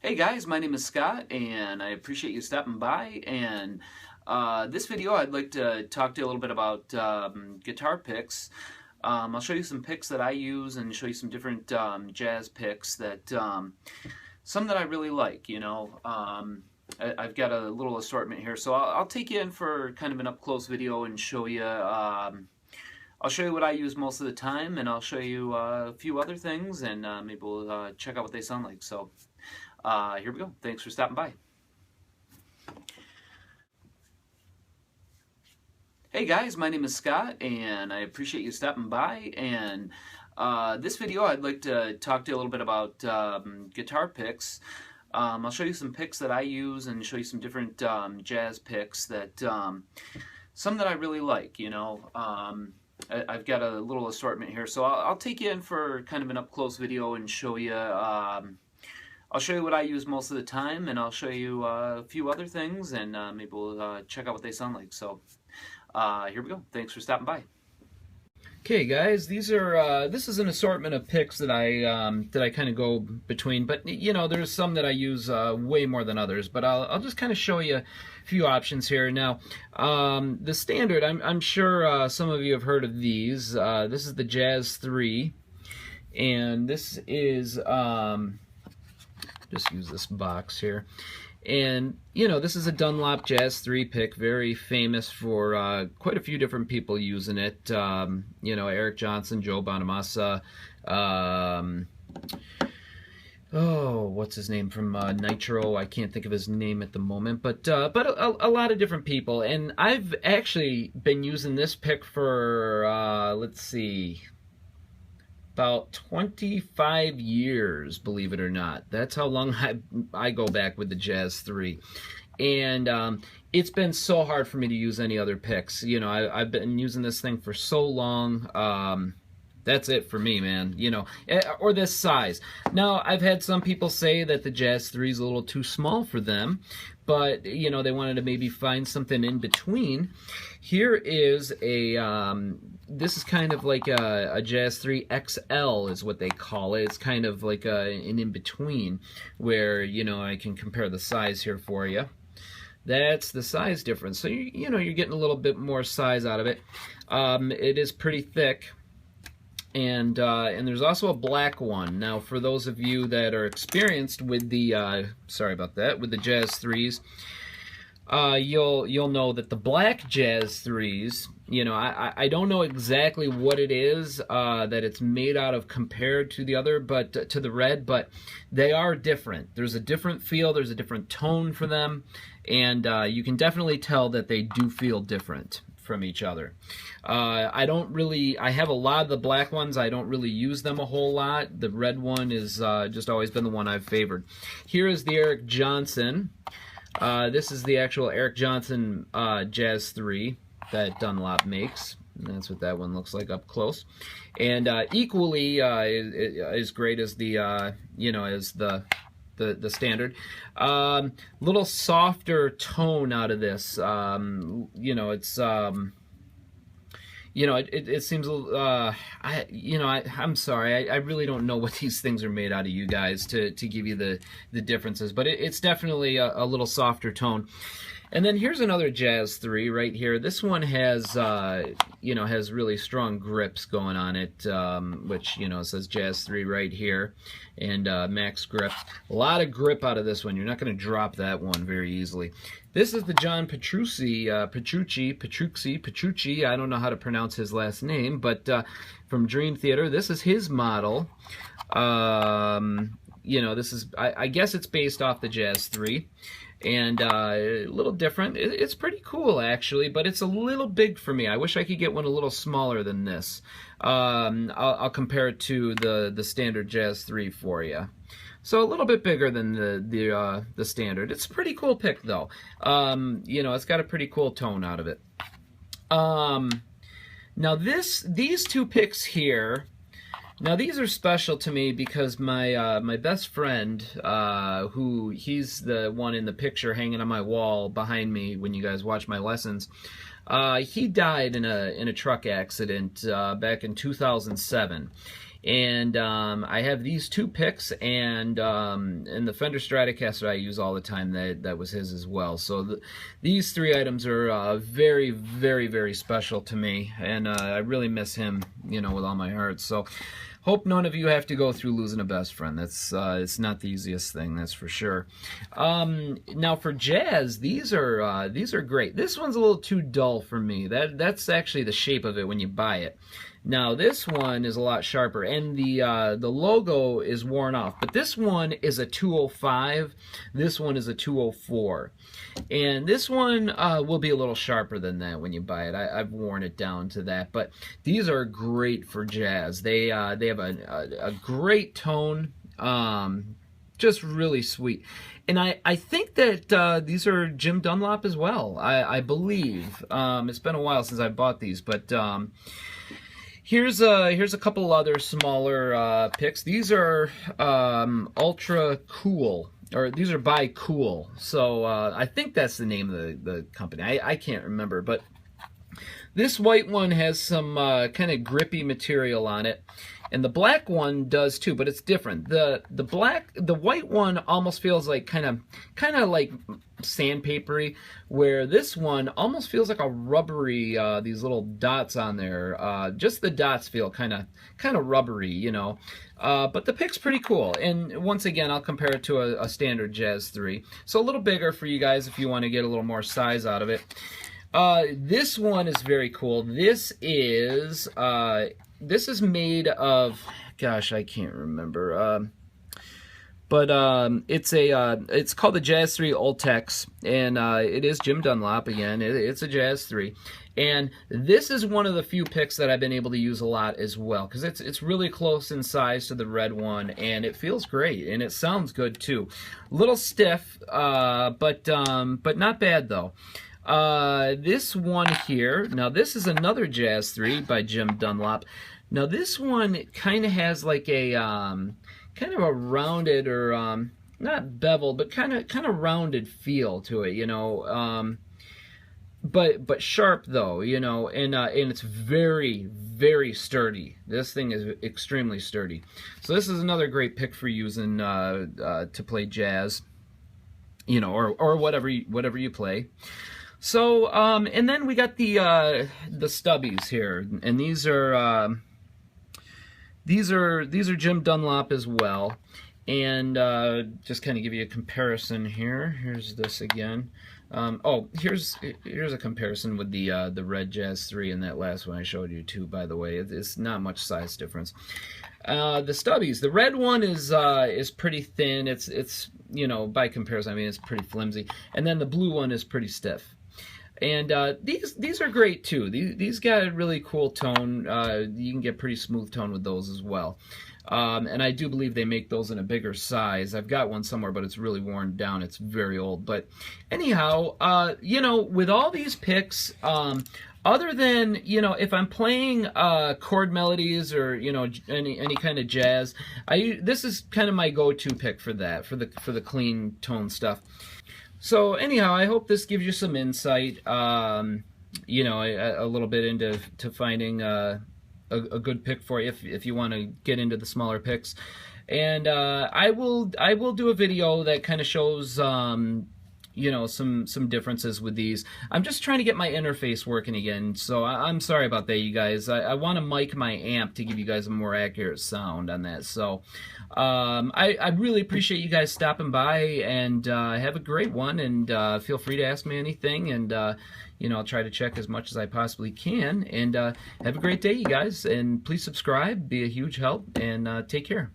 Hey guys, my name is Scott, and I appreciate you stopping by. And this video, I'd like to talk to you a little bit about guitar picks. I'll show you some picks that I use, and show you some different jazz picks that some that I really like. I've got a little assortment here, so I'll take you in for kind of an up close video and show you. I'll show you what I use most of the time, and I'll show you a few other things, and maybe we'll check out what they sound like. So. Here we go. Thanks for stopping by. Hey guys, my name is Scott, and I appreciate you stopping by. And this video, I'd like to talk to you a little bit about guitar picks. I'll show you some picks that I use, and show you some different jazz picks that some that I really like. I've got a little assortment here, so I'll take you in for kind of an up close video and show you. I'll show you what I use most of the time, and I'll show you a few other things, and maybe we'll check out what they sound like. So here we go. Thanks for stopping by. Okay, guys, these are this is an assortment of picks that I kind of go between, but there's some that I use way more than others. But I'll just kind of show you a few options here. Now, the standard, I'm sure some of you have heard of these. This is the Jazz 3, and this is just use this box here. And this is a Dunlop Jazz 3 pick, very famous for quite a few different people using it. Eric Johnson, Joe Bonamassa, what's his name from Nitro? I can't think of his name at the moment, but a lot of different people. And I've actually been using this pick for let's see, about 25 years, believe it or not. That's how long I go back with the Jazz 3. And it's been so hard for me to use any other picks. I've been using this thing for so long. That's it for me, man. Or this size. Now, I've had some people say that the Jazz 3 is a little too small for them, but they wanted to maybe find something in between. Here is a this is kind of like a Jazz 3 XL is what they call it. It's kind of like an in-between where I can compare the size here for you. That's the size difference. So you're getting a little bit more size out of it. It is pretty thick. And there's also a black one. Now, for those of you that are experienced with the sorry about that, with the Jazz 3s, you'll know that the black Jazz 3s, I don't know exactly what it is that it's made out of compared to the other, but to the red, but they are different. There's a different feel, there's a different tone for them, and you can definitely tell that they do feel different from each other. I have a lot of the black ones. I don't really use them a whole lot. The red one is just always been the one I've favored. Here is the Eric Johnson. This is the actual Eric Johnson Jazz 3 that Dunlop makes. And that's what that one looks like up close. And equally as great as the as the standard. Little softer tone out of this. It's it seems I'm sorry, I really don't know what these things are made out of, you guys, to give you the differences, but it's definitely a little softer tone. And then here's another Jazz 3 right here. This one has has really strong grips going on it, which it says Jazz 3 right here, and max grips. A lot of grip out of this one. You're not going to drop that one very easily. This is the John Petrucci. I don't know how to pronounce his last name, but from Dream Theater. This is his model. This is I guess it's based off the Jazz 3. And a little different. It's pretty cool, actually, but it's a little big for me. I wish I could get one a little smaller than this. I'll compare it to the standard Jazz 3 for you. So a little bit bigger than the standard. It's a pretty cool pick, though. It's got a pretty cool tone out of it. Now these two picks here. Now these are special to me because my best friend, he's the one in the picture hanging on my wall behind me when you guys watch my lessons, he died in a truck accident back in 2007, And I have these two picks, and the Fender Stratocaster I use all the time, that was his as well. So these three items are very, very, very special to me, and I really miss him, you know, with all my heart. So hope none of you have to go through losing a best friend. That's it's not the easiest thing, that's for sure. Now for jazz, these are great. This one's a little too dull for me. That's actually the shape of it when you buy it. Now this one is a lot sharper, and the logo is worn off. But this one is a 205. This one is a 204, and this one will be a little sharper than that when you buy it. I've worn it down to that. But these are great for jazz. They have a great tone, just really sweet. And I think that these are Jim Dunlop as well. I believe. It's been a while since I bought these, but. Here's a couple other smaller picks. These are Ultra Cool, or these are by Cool. So I think that's the name of the company. I can't remember, but this white one has some kind of grippy material on it, and the black one does too, but it's different. The white one almost feels like kind of like sandpapery, where this one almost feels like a rubbery, these little dots on there. Just the dots feel kind of rubbery, you know. But the pick's pretty cool, and once again, I'll compare it to a standard Jazz 3. So a little bigger for you guys if you want to get a little more size out of it. This one is very cool. This is made of, gosh, I can't remember. But it's called the Jazz 3 Ultex, and it is Jim Dunlop again. It's a Jazz 3, and this is one of the few picks that I've been able to use a lot as well, because it's really close in size to the red one, and it feels great, and it sounds good too. A little stiff, but not bad though. This one here, now this is another Jazz 3 by Jim Dunlop. Now this one kind of has like a kind of a rounded, or not beveled, but kind of rounded feel to it, you know. But sharp though, you know, and it's very, very sturdy. This thing is extremely sturdy. So this is another great pick for using to play jazz, you know, or whatever you play. So and then we got the stubbies here, and these are Jim Dunlop as well. And just kind of give you a comparison here. Here's this again. Oh, here's a comparison with the red Jazz 3 and that last one I showed you too. By the way, it's not much size difference. The stubbies, the red one is pretty thin. It's you know, by comparison, I mean, it's pretty flimsy. And then the blue one is pretty stiff. And these are great too. These got a really cool tone. You can get pretty smooth tone with those as well. And I do believe they make those in a bigger size. I've got one somewhere, but it's really worn down. It's very old. But anyhow, you know, with all these picks, other than, you know, if I'm playing chord melodies or, you know, any kind of jazz, this is kind of my go-to pick for that, for the clean tone stuff. So anyhow, I hope this gives you some insight, you know, a little bit into finding a good pick for you if you want to get into the smaller picks. And I will do a video that kind of shows you know, some differences with these. I'm just trying to get my interface working again, so I'm sorry about that, you guys. I want to mic my amp to give you guys a more accurate sound on that. So I really appreciate you guys stopping by, and have a great one, and feel free to ask me anything, and you know, I'll try to check as much as I possibly can. And have a great day, you guys, and please subscribe, be a huge help, and take care.